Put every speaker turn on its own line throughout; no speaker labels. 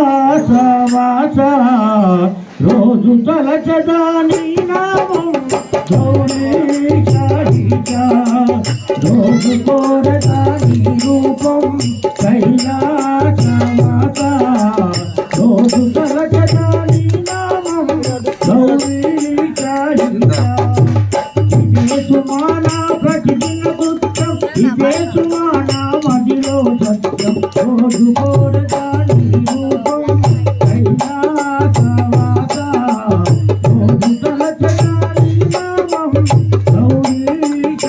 కైలాసవాస రోజు తలచదాని నామం గౌరీశ రోజు కోరదాని రూపం కైలాసవాస రోజు తలచదాని నామం గౌరీశ ఇదే సుమానా ప్రతిదిన కృత్యం ఇదే సుమానా మదిలో సత్యం రోజు కోరదాని రూపం కైలాసవాస రోజు తలచదాని నామం గౌరీశ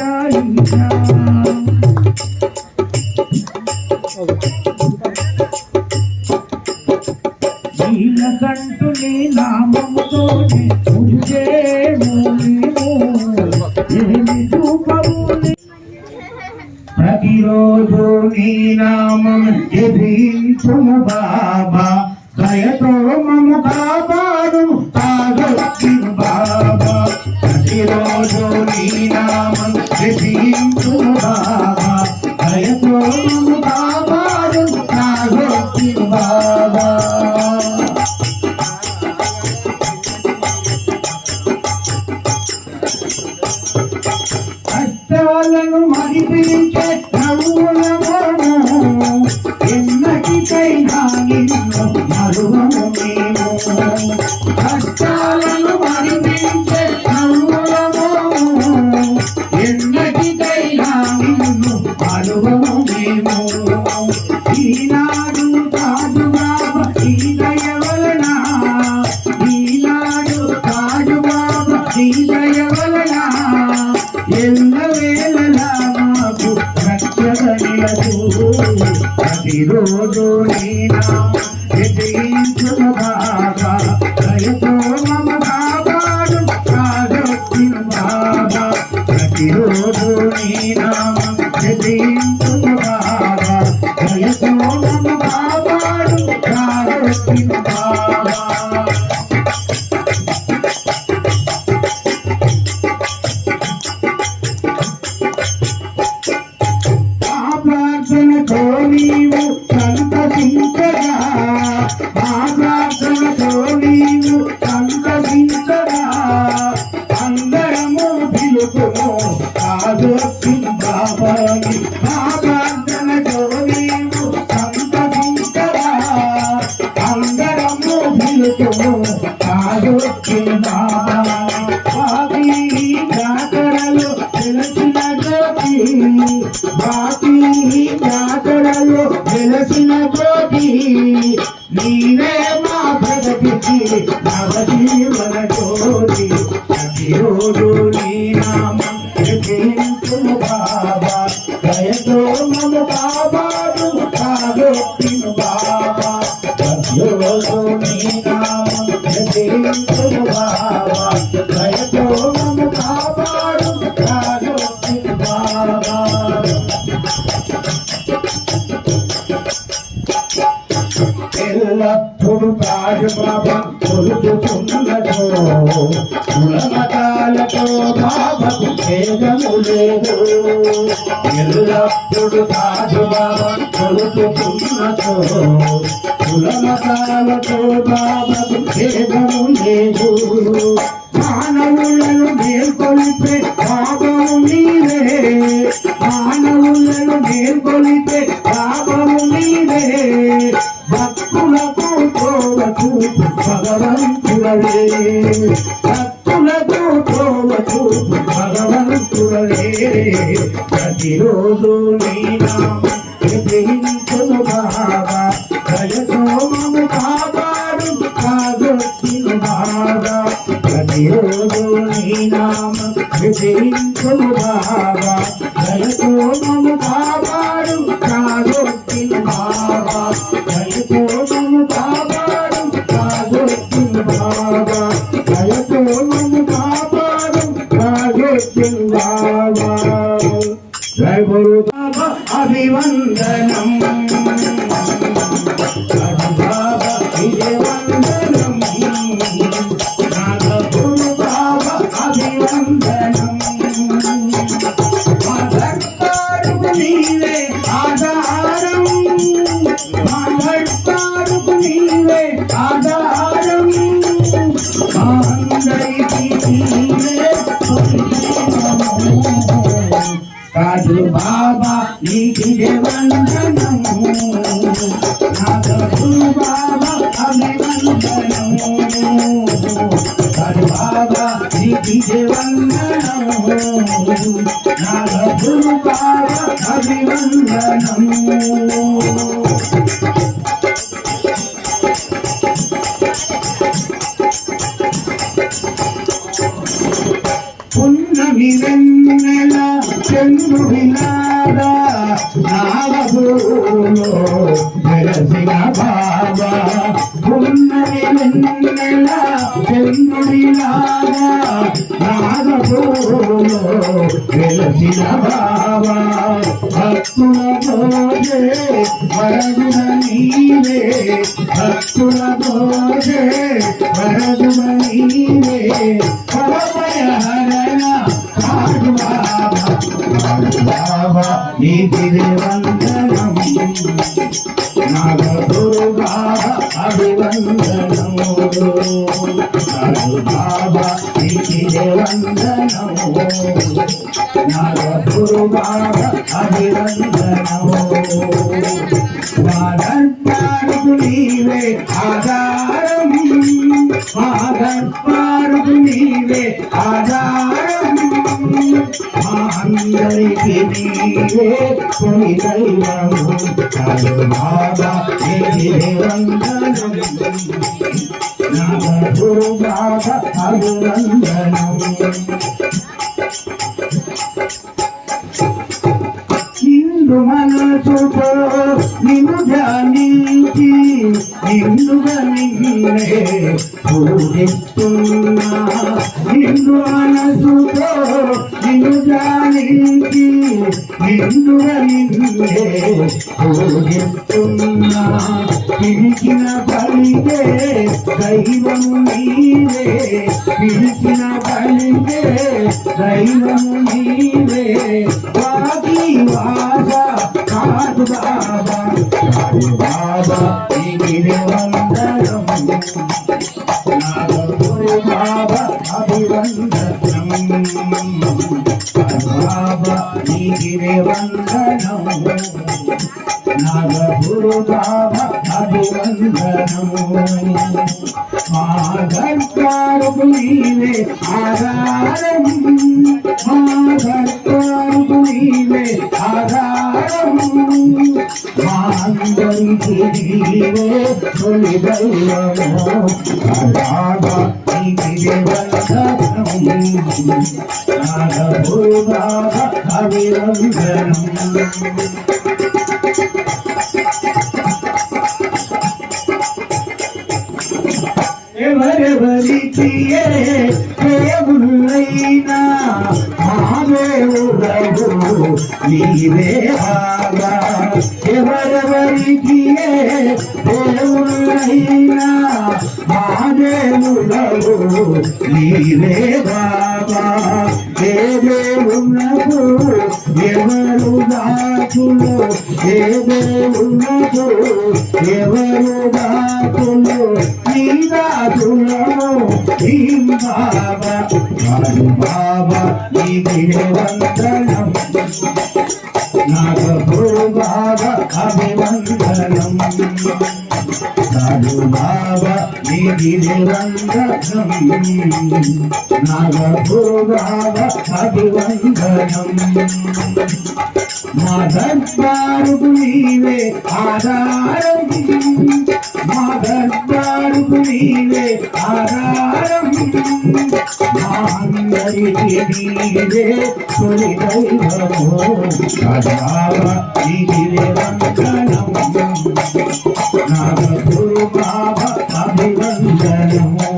నీలకంఠుని నామముతోనే పూజేము ఏమి రూపము ప్రతిరోజు నీ నామం జపించుము బాబా దయతో మము కాపాడు తాగొచ్చిను బాబా ప్రతిరోజు నీ నామం జపించుము బాబా దయతో మము కాపాడు తాగొచ్చిను బాబా కష్టాలను మరిపించే నవ్వులము ఎన్నటికైనా నిన్ను మరువము మేము కష్టాలను మరిపించే నవ్వులము ఎన్నటికైనా నిన్ను మరువము మేము ఈనాడు కాదు బాబా ఈ దయ వలన ఈనాడు కాదు బాబా ఈ దయ వలన ఎల్లవేళలా మాకు రక్షణయదు ప్రతిరోజు నీ నామం జపించుము బాబా దయతో మము కాపాడు కాగొచ్చిను బాబా ప్రతిరోజు నీ నామం జపించుము బాబా దయతో మము కాపాడు కాగొచ్చిను బాబా నీవు సంతసించగా మా ప్రార్థనతో నీవు సంతసించగా అందరము పిలుపును కాదొచ్చిను బాబాని మా ప్రార్థనతో నీవు సంతసించగా అందరము పిలుపును కాదొచ్చిను బాబా జాతరలో తెలిసిన జ్యోతి బాకి జాతరలో వెలసిన జ్యోతి నీవే మా ప్రగతికి నవజీవన జ్యోతి ప్రతిరోజు నీ నామం జపించుము బాబా దయతో మము కాపాడు కాగొచ్చిను బాబా ప్రతిరోజు నీ నామం జపించుము బాబా దయతో మము కాపాడు కాగొచ్చిను బాబా ఎల్లప్పుడు కాదు బాబా కొలుచుచున్నదో కులమతాలతో బాబాకు భేదము లేదు ఎల్లప్పుడు కాదు బాబా కొలుచుచున్నదో కులమతాలతో బాబాకు భేదము లేదు మా మానవులను మేల్కొలిపే పాపము నీవే మానవులను మేల్కొలిపే పాపము నీవే భక్తులకు తోవకు భగవంతుడవే భక్తులకు తోవకు భగవంతుడవే ప్రతిరోజు నీ నామం జపించును బాబా దయతో మము కాపాడు కాదొచ్చిను బాబా ప్రతిరోజు నీ నామం జపించును బాబా దయతో మము కాపాడు కాదొచ్చిను బాబా దయతో మము కాపాడు కాదొచ్చిను బాబా దయతో మము కాపాడు కాదొచ్చిను బాబా జై గురు బాబా అభివందనం బాబా విజయవందనం నాగపురు బాబా అభివందనం మా దర్బారుకు నీవే ఆధారం మా దర్బారుకు నీవే ఆధారం మా అందరికీ నీవే రాజు బాబా నీకి వందనము నాగపురు బాబా అభివందనము రాజు బాబా నీకి వందనము నాగపురు బాబా అభివందనము పున్నమి వెన్నెల చంద్రుడిలాగా నాగపురులో వెలసిన బాబా పున్నమి వెన్నెల చంద్రుడిలాగా నాగపురులో వెలసిన బాబా భక్తుల భోజే వరదున నీవే భక్తుల భోజే వరదున నీవే బాబా నీకి వందనం నాగపురు బాబా అభివందనం బాబా నీకి వందనం నాగపురు బాబా అభివందనం మా దర్బారుకు నీవే ఆధారం మా దర్బారుకు నీవే ఆధారం మా అందరికీ నీవే కొని దైవము బాబా నీకి వందనం నాగపురు బాబా అభివందనం నిండు మనసుతో నిన్ను ధ్యానించి నిన్నుగా నిన్నే పూజిస్తున్నా నిన్ను మనసుతో నిన్ను ధ్యానించి నిన్నుగా నిన్నే పూజిస్తున్నా పిలిచిన పలికే దైవము నీవే పిలిచిన పలికే దైవము నీవే వాకి వాస కాదు బాబా బాబా నీకి వందనం నాగపురు బాబా అభివందనం బాబా నీకి వందనం నాగపురు బాబా అభివందనం మా దర్బారుకు నీవే ఆధారం మా దర్బారుకు నీవే ఆధారం మా అందరికీ నీవే తొలి దైవము బాబా నీకి వందనం నాగపురు బాబా అభివందనం ఎవరెవరికి దేవుళ్ళైనా మా దేవుడవు నీవే బాబా ఎవరెవరికి దేవుళ్ళైనా మా దేవుడవు నీవే బాబా ఏ దేవునకు ఎవరు దాచులు ఏ దేవునకు ఎవరు దాచులు నీరాజులను భీం బాబా నాడు బాబా నీకే వందనం నాగపురు బాబా అభివందనం నాడు బాబా నీకే వందనం నాగపురు బాబా అభివందనం మా దర్బారుకు నీవే ఆధారం మా దర్బారుకు నీవే ఆధారం మా అందరికీ నీవే తొలి దైవము బాబా నీవే వందనం నాగపురు బాబా అభివందనము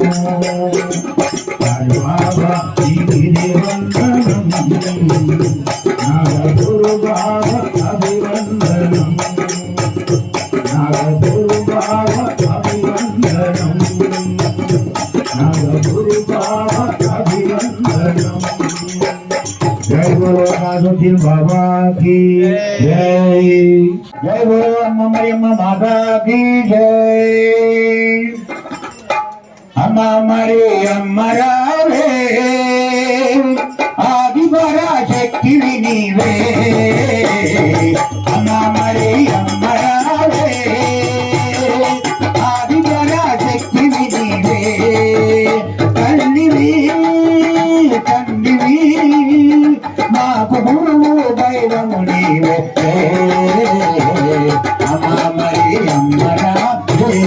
బాబా నీవే వందనం నాగపురు బాబా అభివందనం నాగపురు బాబా అభివందనం నాగపురు బాబా అభివందనం జై బోలో నాగపురు బాబా की जय जय बोलो अम्मा मरियम्मा माता की जय अम्मा मरियम्मा रावे आदि पराशक्ति नीवे अम्मा मरियम्मा रावे आदि पराशक्ति नीवे कन्निवी कन्निवी माకు గురువు దైవము నీవే అమ్మా మరియమ్మ రావే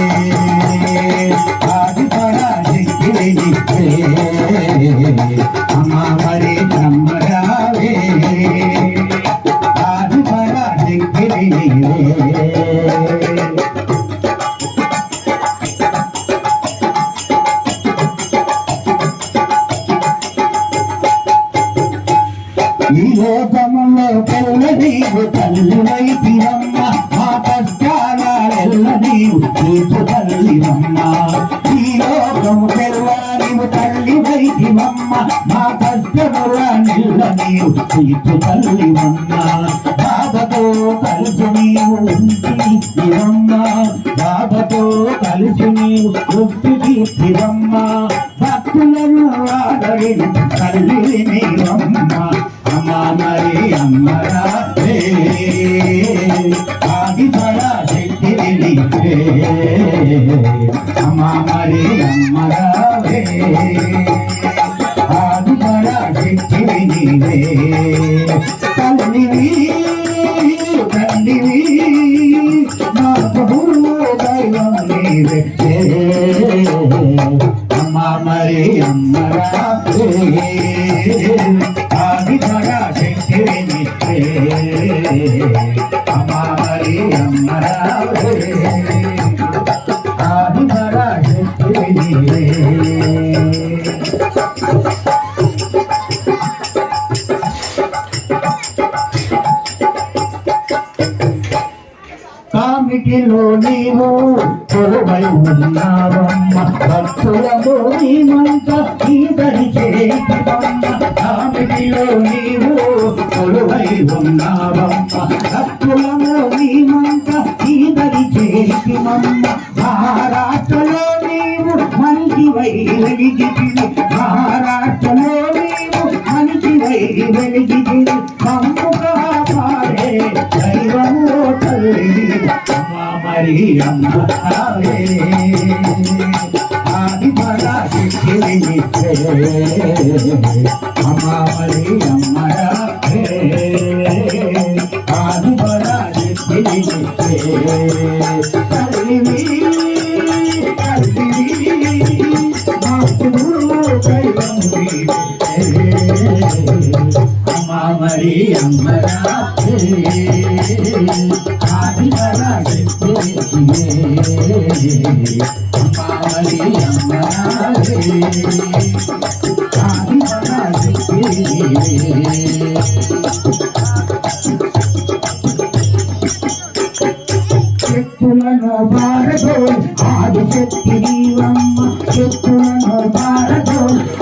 ఆది పరాశక్తి నీవే అమ్మా మరియమ్మ రావే ఆది పరాశక్తి నీవే ఈ లోకములో పెళ్ళ నీవు తల్లివైతివమ్మ మా కష్టాలెల్ల నీవు తీర్చు తల్లివమ్మ ఈ లోకము పెళ్ళ నీవు తల్లివైతివమ్మ మా కష్టముల నిల్ల నీవు తీర్చు తల్లివమ్మ బాబతో కలిసి నీవు ఉంటివమ్మ బాబతో కలిసి నీవు ఉంటివమ్మ భక్తులను ఆదరిన తల్లి నీవమ్మ అమ్మా మరియమ్మ రావే ఆది పరాశక్తి నీవే అమ్మా మరియమ్మ రావే ఆది పరాశక్తి నీవే తల్లివి తల్లివి నాకు గురువు దైవం నీవే అమ్మా మరియమ్మ రావే ఆది పరాశక్తి నీవే అమ్మా మరియమ్మ రావే ఆది పరాశక్తి నీవే కామిటిలో నీవు కొలువై ఉన్నావమ్మ భక్తులము నీమంత ఈదరి చేతివమ్మ కామిటిలో నీవు కొలువై ఉన్నావమ్మ భక్తులము నీమంత ఈదరి చేతివమ్మ మహారాష్ట్రలో నీవు మంచివై వెలిగితివి మహారాష్ట్రలో నీవు మంచివై వెలిగితివి మమ్ముగా పాడే దైవము తల్లి అమ్మా మరియమ్మ రావే ఆది పరాశక్తి నీవే అమ్మా మరియమ్మ రావే ఆది పరాశక్తి నీవే తల్లివి తల్లివి మాకు గురువు దైవము నీవే అమ్మా మరియమ్మ రావే ఆది పరాశక్తి నీవే అమ్మా మరియమ్మ రావే ఆది పరాశక్తి నీవే చెట్టులను భారతో ఆదిశక్తి నీవమ్మ చెట్టులను భారతో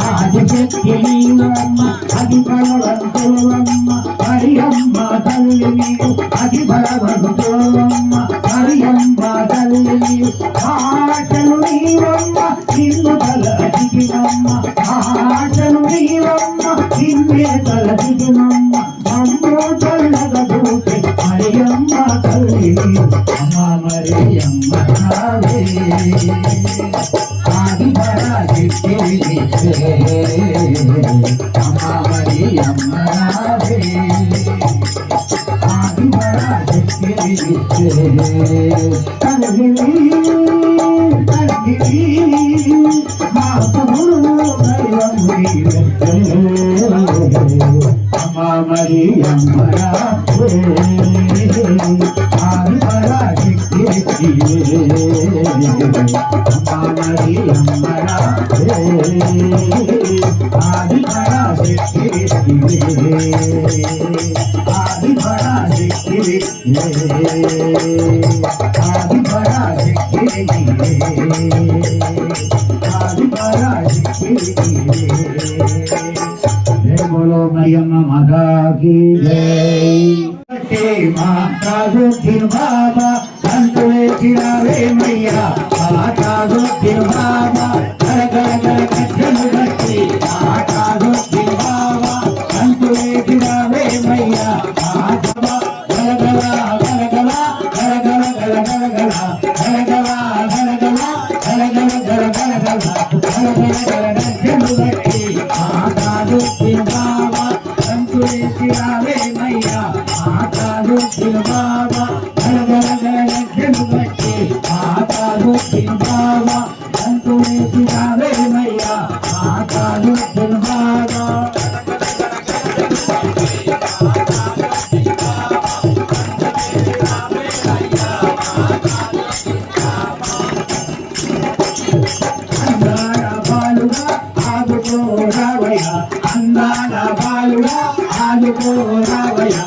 ఆదిశక్తి నీవమ్మ అది బలవంతులమ్మ మరియమ్మ తల్లి నీవు అది బలవంతులమ్మ మరియమ్మ తల్లి నీవు ఆటలు నీవమ్మ మరి అమ్మ రావే ఆది పరాశక్తి అమ్మ మరి అమ్మ రావే ఆది పరాశక్తి మాకు అమ్మ మరి అమ్మ రావే ఆది పరాశక్తి అమ్మ మరి అమ్మ రావే ఆది పరాశక్తి ఆది పరాశక్తి ఆది పరాశక్తి ఆది పరాశక్తి बोलो मरियम माता की जय माता जोगिन बाबा संतुले चिरावे मैया माता जोगिन बाबा घर घर घर गजन बच्ची माता जोगिन बाबा संतुले चिरावे मैया माता घर गला घर गला घर गला घर गला घर गला घर गला घर गला घर गला घर गला गजन बच्ची माता जोगिन बाबा संतुले चिरावे मैया माता जोगिन बाबा घर घर घर गजन बच्ची माता जोगिन बाबा संतुले चिरावे मैया माता जोगिन बाबा అందాల బాలుడా ఆదుకో రావయ్య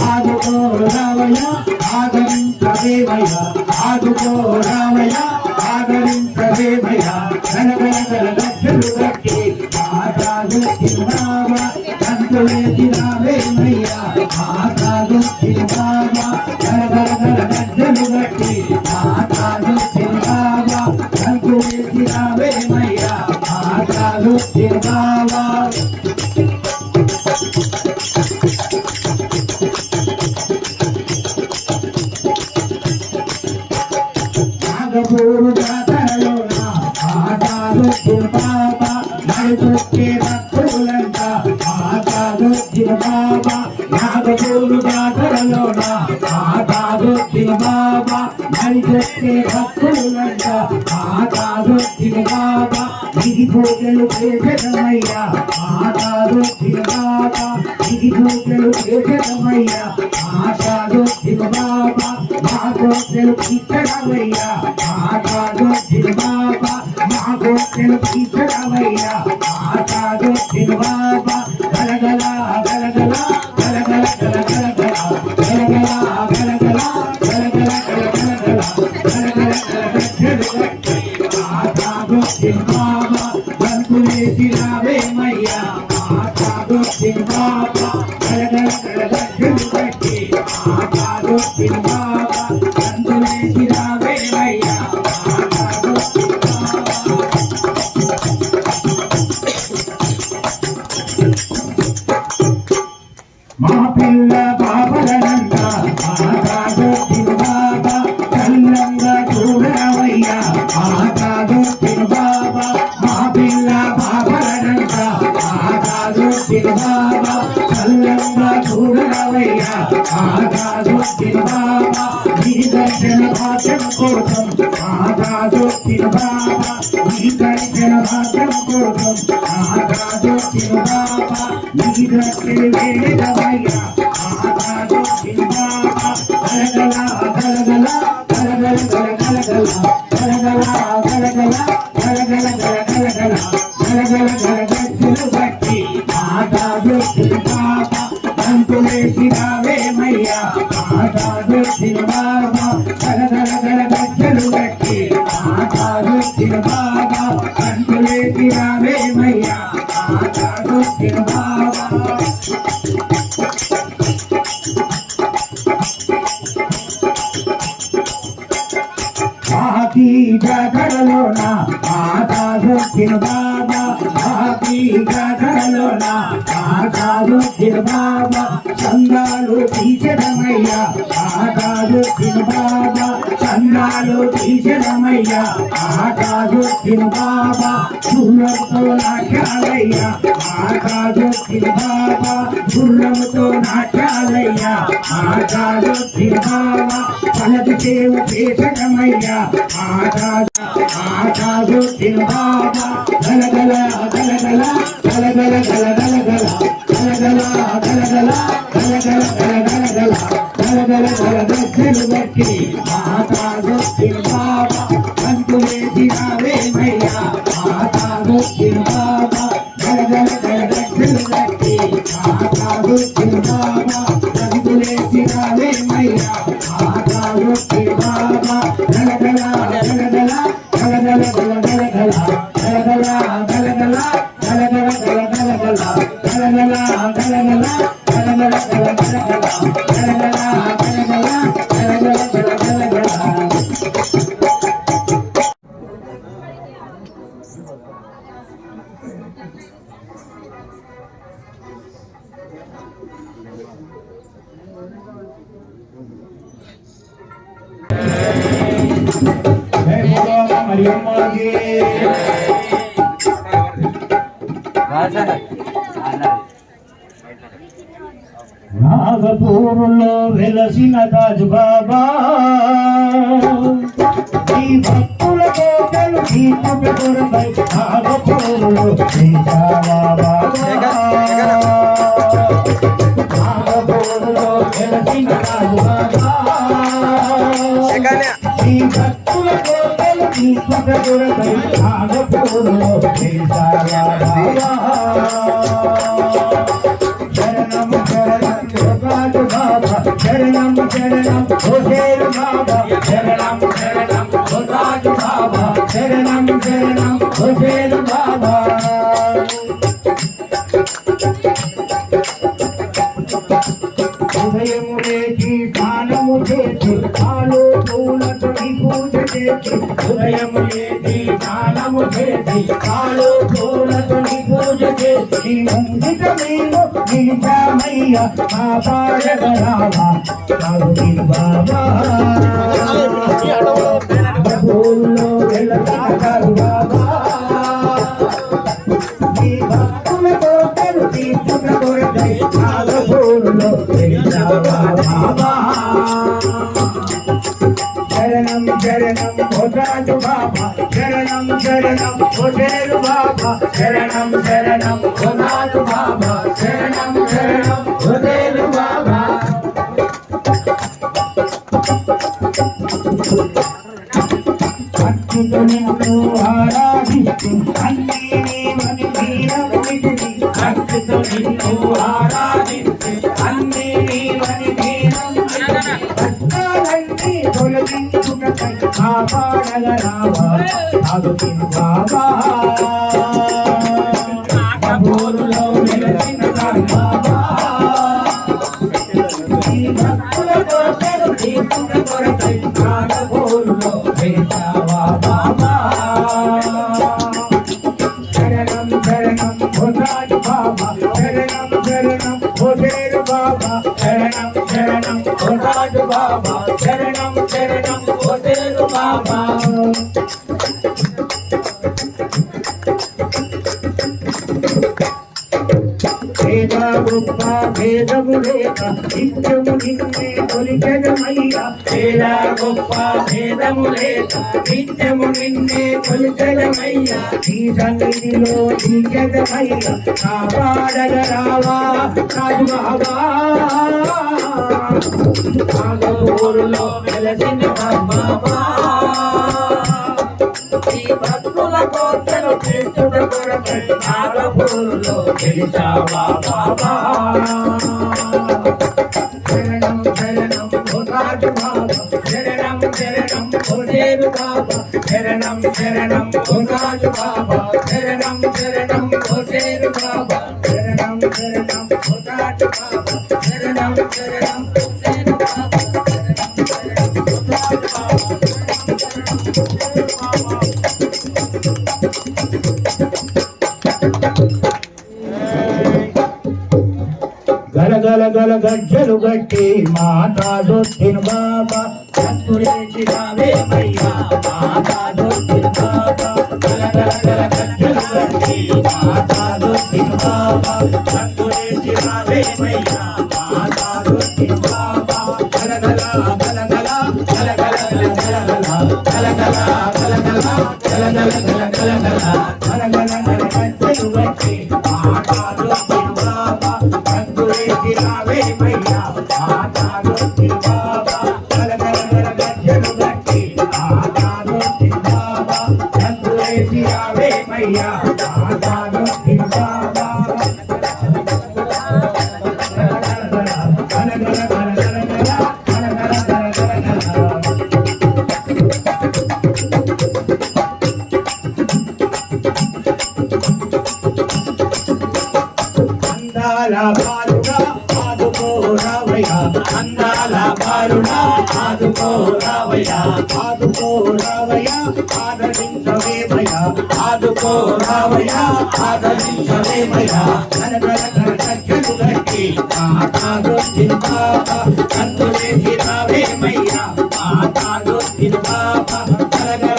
ఆదుకో రావయ్య ఆదరించదేవయ్య ఆదుకో రావయ్య ఆదరించదేవయ్య గణగణ గణ గజ్జలు కట్టి మాతాడు తిరునామా కంతులే తిరావేమయ్య మాతాడు తిరునామా గణగణ గణ గజ్జలు కట్టి మాతాడు తిరునామా కంతులే తిరావేమయ్య మాతాడు తిరునామా నాగపూరు జాతరలోన మాతాడు తిరుబాబా నడుచొచ్చే భక్తులంట మాతాడు తిరుబాబా నాగపూరు జాతరలోన మాతాడు తిరుబాబా నడుచొచ్చే భక్తులంట మాతాడు తిరుబాబా ఇది పూజలు చేసమయ్యా మాతాడు తిరుబాబా ఇది పూజలు చేసమయ్యా మాతాడు తిరుబాబా మా కోటలు ఇక్కడవయ్యా మాతాడు తిరుబాబా మా కోటలు ఇక్కడవయ్యా మాతాడు తిరుబాబా గలగల గలగల గలగల గలగల గలగల గలగల గలగల గలగల మాతాడు తిరుబాబా బంతులే తిరావేమయ్యా మాతాడు తిరుబాబా గలగల గలగల కట్టి మాతాడు తిరుబాబా బంతులే తిరావేమయ్యా మాతాడు మా పిల్ల బాబలనంట మాతాడు తిరుబాబా చల్లంగా చూడవయ్యా మాతాడు తిరుబాబా మా పిల్ల బాబలనంట మాతాడు తిరుబాబా చల్లంగా చూడవయ్యా మాతాడు తిరుబాబా నీ దర్శన భాగ్యం కోసం మాతాడు తిరుబాబా నీ దర్శన భాగ్యం కోసం మాతాడు తిరుబాబా నీ దర్శన వేడవయ్యా మాతాడు తిరుబాబా గలగల గలగల గలగల గలగల గలగల గలగల గలగల గలగల గలగల గలగలు బట్టి మాతాడు తిరుబాబా బంతులే తిరావేమయ్యా మాతాడు తిరుబాబా గలగల గలగలు బట్టి మాతాడు తిరుబాబా బంతులే తిరావేమయ్యా మాతాడు తిరుబాబా మాకి జాతరలోన మాతాడు తిరుబాబా మాకి జాతరలోన మాతాడు తిరుబాబా సందాలు తీసెదమయ్యా మాతాడు తిరుబాబా సందా తాళాలు తీసెదమయ్యా ఆకాశొచ్చిన బాబా గుర్రంతో నాట్యాలయ్యా ఆకాశొచ్చిన బాబా గుర్రంతో నాట్యాలయ్యా ఆకాశొచ్చిన బాబా పలకి సేవ చేసడమయ్యా ఆకాశొచ్చిన బాబా గలగల గలగల గలగల గలగల గలగల గలగల గలగల గలగల గలగల గలగలు బట్టి ఆకాశొచ్చిన బాబా కంతులేసినావేమయ్యా ఆకాశొచ్చిన బాబా గలగల గలగలు బట్టి ఆకాశొచ్చిన బాబా కంతులేసినావేమయ్యా ఆకాశొచ్చిన బాబా గలగల గలగల గలగల గలగల గలగల గలగల గలగల గలగల గలగల గలగల నాగపూరులో వెలసిన రాజు బాబా ఈ భక్తులతో కలిసి కొరకై నాగపూరులో నాగపూరులో వెలసిన రాజు బాబా ఈ భక్తులతో కలిసి కొరకై నాగపూరులో శరణం శరణం హోసేరు బాబా శరణం శరణం హోరాజు బాబా శరణం శరణం హోసేరు బాబా ఉదయము లేచి స్నానము చేసి పాలు పూలతో పూజ చేసి ఉదయము లేచి స్నానము చేసి పాలు పూలతో పూజ చేసి ముంగిటమేమో నిజమయ్య కాపాడగరావా బాబా ఊళ్ళో వెళ్ళతారు బాబా ఈ భక్తులతో కలిసి కొరకై నాగపూరులో బాబా శరణం శరణం హోరాజు బాబా శరణం శరణం హోసేరు బాబా శరణం శరణం హోరాజు బాబా శరణం శరణం హోసేరు బాబా అచ్యుత నిన్ను ఆరాధిస్తూ అన్నీ నీవని వీరముడిని అచ్యుత నిన్ను ఆరాధిస్తూ అన్నీ నీవని వీరముడిని భక్తాలన్నీ తొలగించుటకై కాపాడగరావా ఆగుతిన బాబా నాగపూరులో వెలసిన బాబా ఈ భక్తులతో కలిసి కొరకై నాగపూరులో వెలిసావా బాబా శరణం శరణం హోరాజు బాబా శరణం శరణం హోసేరు బాబా శరణం శరణం హోరాజు బాబా శరణం శరణం హోసేరు బాబా భేద గొప్ప భేదము లేక నిత్యము నిన్నే కొలిచెదమయ్యా భేద గొప్ప భేదము లేక నిత్యము నిన్నే కొలిచెదమయ్యా ఈ సన్నిధిలో దిగదమయ్యా కాపాడగరావా రాజు బాబా నాగపూరులో వెలసిన బాబా ఈ భక్తుల కోర్కెలు తీర్చుట కొరకై నాగపూరులో వెలిసావా బాబా శరణం శరణం హోరాజు బాబా శరణం శరణం హోసేరు బాబా శరణం శరణం హోరాజు బాబా శరణం శరణం హోసేరు బాబా శరణం శరణం హోరాజు బాబా శరణం శరణం హోసేరు బాబా గలగల గల గజ్జలు గట్టి మాతాజుద్దీన్ బాబా సంతులేసినావేమయ్యా మాతాజుద్దీన్ బాబా గల గల గల గజ్జలు గట్టి మాతాజుద్దీన్ బాబా సంతులేసినావేమయ్యా మాతాజుద్దీన్ బాబా గల గల గల గల గల గల గల గల గల గల గల గల గల గల గల గల గల గల గల గజ్జలు గట్టి మాతాజుద్దీన్ బాబా సంతులేసినావేమయ్యా మాతాజుద్దీన్ బాబా గల గల గల గజ్జలు గట్టి మాతాజుద్దీన్ బాబా సంతులేసినావేమయ్యా మాతాజుద్దీన్ బాబా అందాల బాలుడా ఆదుకోరావయ్యా ఆదుకోరావయ్యా ఆదరించవేమయ్యా ఆదుకోరావయ్యా ఆదరించవేమయ్యా కనకల కనకలు గట్టి మాతాజుద్దీన్ బాబా సంతులేసినావేమయ్యా మాతాజుద్దీన్ బాబా కనకల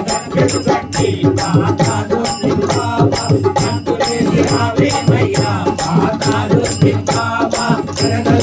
కనకలు గట్టి మాతాజుద్దీన్ బాబా సంతులేసినావేమయ్యా మాతాజుద్దీన్ బాబా కనకల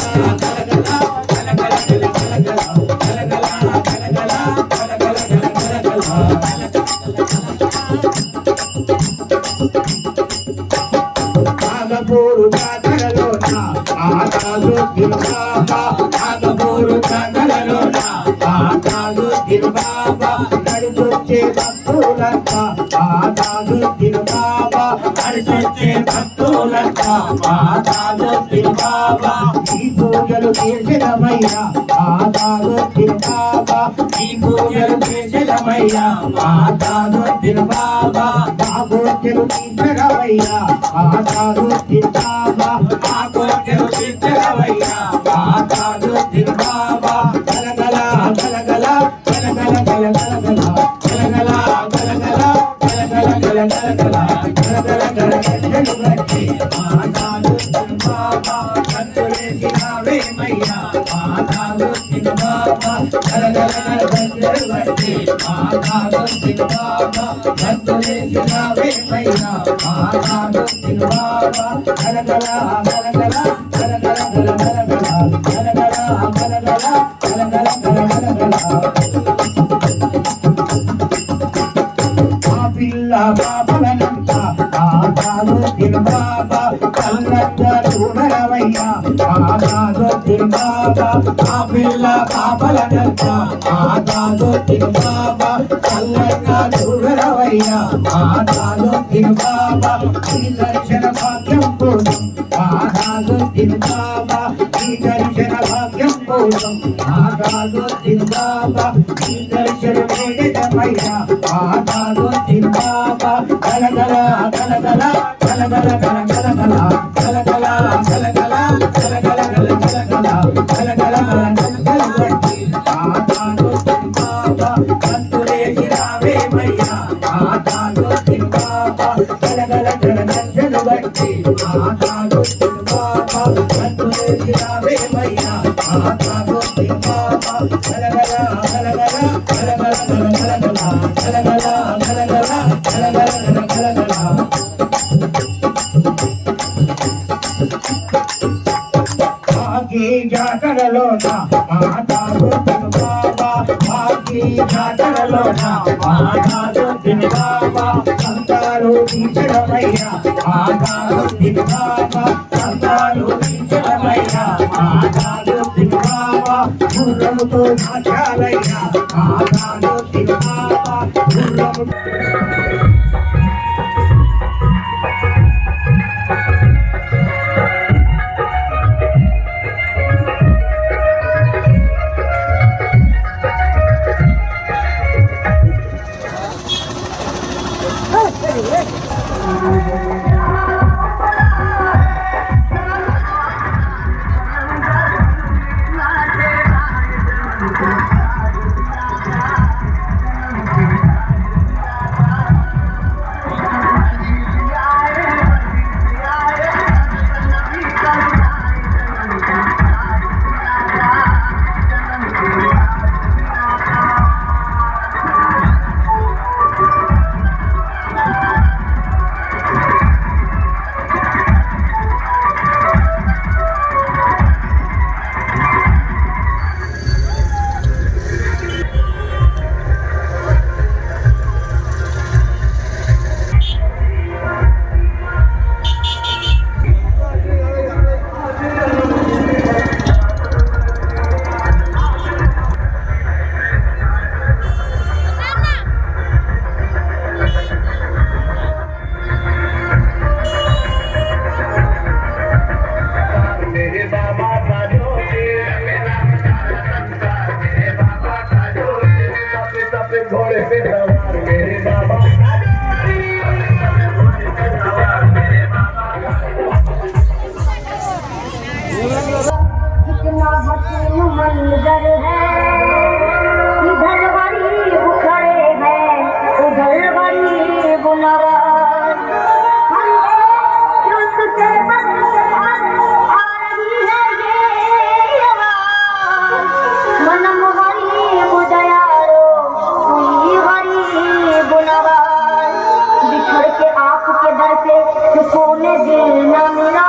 నాగపూరు జాతరలోన మాతాజుద్దీన్ బాబా నాగపూరు జాతరలోన మాతాజుద్దీన్ బాబా నడిచొచ్చే భక్తులంతా మాతాజుద్దీన్ బాబా నడిచొచ్చే భక్తులంతా మాతాజుద్దీన్ బాబా ఈ పూజలు చేసినమయ్యా మాతాజుద్దీన్ బాబా ఈ పూజలు చేసినమయ్యా మాతాజుద్దీన్ బాబా మా కోర్కెలు తీర్చగవయ్యా మాతాజుద్దీన్ బాబా మా కోర్కెలు తీర్చగవయ్యా మాతాజుద్దీన్ బాబా గలగల గలగల గలగల గలగల గలగల గలగల గలగల గలగల గలగల గలగల గట్టి మాతాజుద్దీన్ బాబా సంతులేసినావేమయ్యా మాతాజుద్దీన్ బాబా గలగల గలగల గట్టి మాతాజుద్దీన్ బాబా సంతులేసినావేమయ్యా మాతాజుద్దీన్ బాబా గలగల గలగల గలగల గలగల గలగల గలగల గలగల ఆ పిల్ల పాపలనంతా మాతాజుద్దీన్ బాబా కళ్ళంగా చూడరవయ్యా మాతాజుద్దీన్ బాబా ఆ పిల్ల పాపలనంతా మాతాజుద్దీన్ బాబా కళ్ళంగా చూడరవయ్యా మాతాజుద్దీన్ బాబా ఈ దర్శన భాగ్యం కోసం మాతాజుద్దీన్ బాబా ఈ దర్శన భాగ్యం కోసం మాతాజుద్దీన్ బాబా ఈ దర్శన వేగమయ్యా మాతాజుద్దీన్ బాబా గలగల గలగల గలగల గలగల గలగల గలగల గలగల గలగల గలగల గట్టి మాతాజుద్దీన్ బాబా సంతులేసినావేమయ్యా మాతాజుద్దీన్ బాబా గలగల గలగల గట్టి మాతాజుద్దీన్ బాబా సంతులేసినావేమయ్యా మాతాజుద్దీన్ బాబా గలగల గలగల గలగల గలగల గలగల గలగల గలగల భాగ్య జాతరలోన మాతాజుద్దీన్ బాబా భాగ్య జాతరలోన మాతాజుద్దీన్ బాబా సంతాలు తీర్చడమయ్యా మాతాజుద్దీన్ బాబా సంతాలు తీర్చడమయ్యా మాతాజుద్దీన్ బాబా గుర్రముతో నాట్యాలయ్యా మాతాజుద్దీన్ బాబా గుర్రము
घोड़े पे सवार मेरे बाबा।
कितना हसीन मंजर है, इधर गरीब खड़े हैं, उधर गरीब नवाज। हम से बस आ रही है ये आवाज, मनम गरीब दयालो कोई गरीब नवाज। बिछड़ के आपके दर से सुकून दिल न मिला,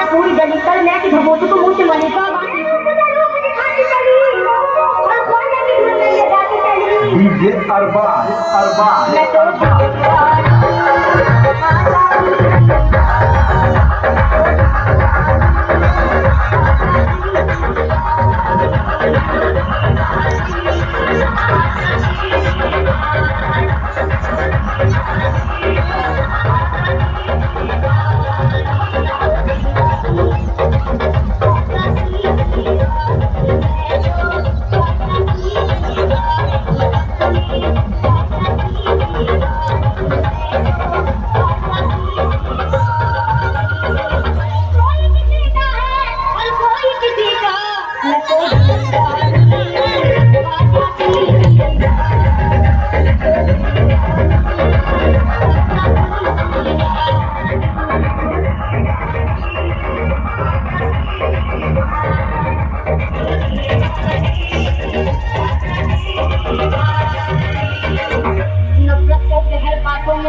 पूरी गली कर मैं कि भगोतू तो मुझसे मलिका
डीजे अरबाज
मैं तो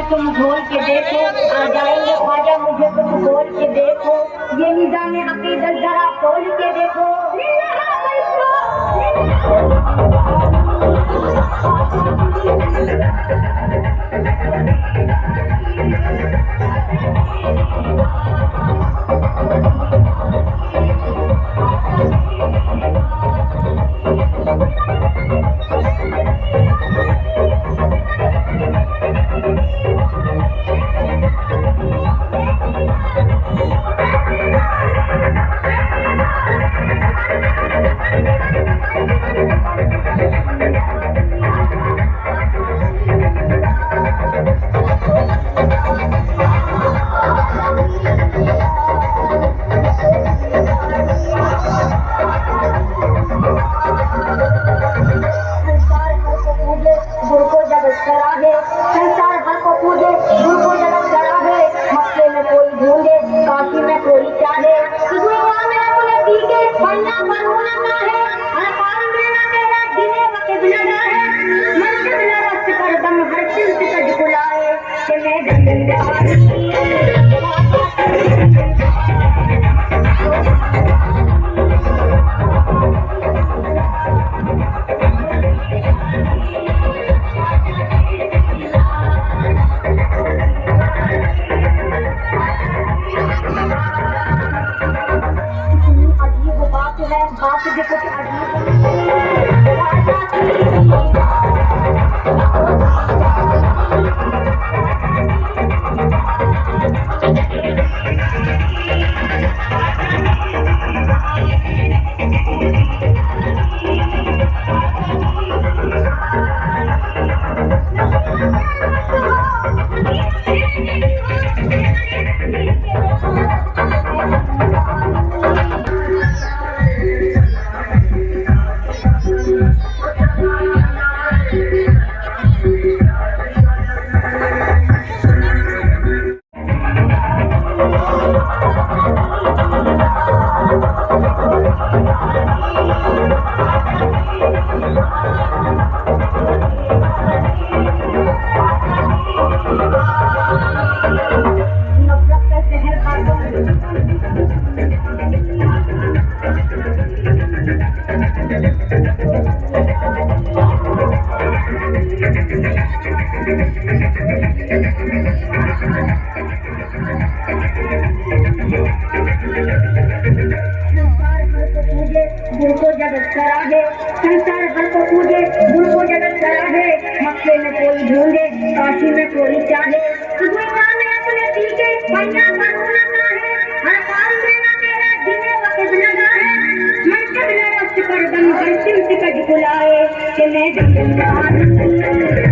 तुम घोल के देखो, आ जाएंगे ख्वाजा मुझे तुम बोल के देखो। ये निजाम अकीदत जरा खोल के देखो। बात जो कुछ जिनको जगत सराहे, संसार भर को पूजे, जिनको जगत सराहे, मक्के में कोई ढूंढे, काशी में कोई चाहे, दुनिया में अपने पीछे बनना बनना है, हर काम में ना तेरा जमींदार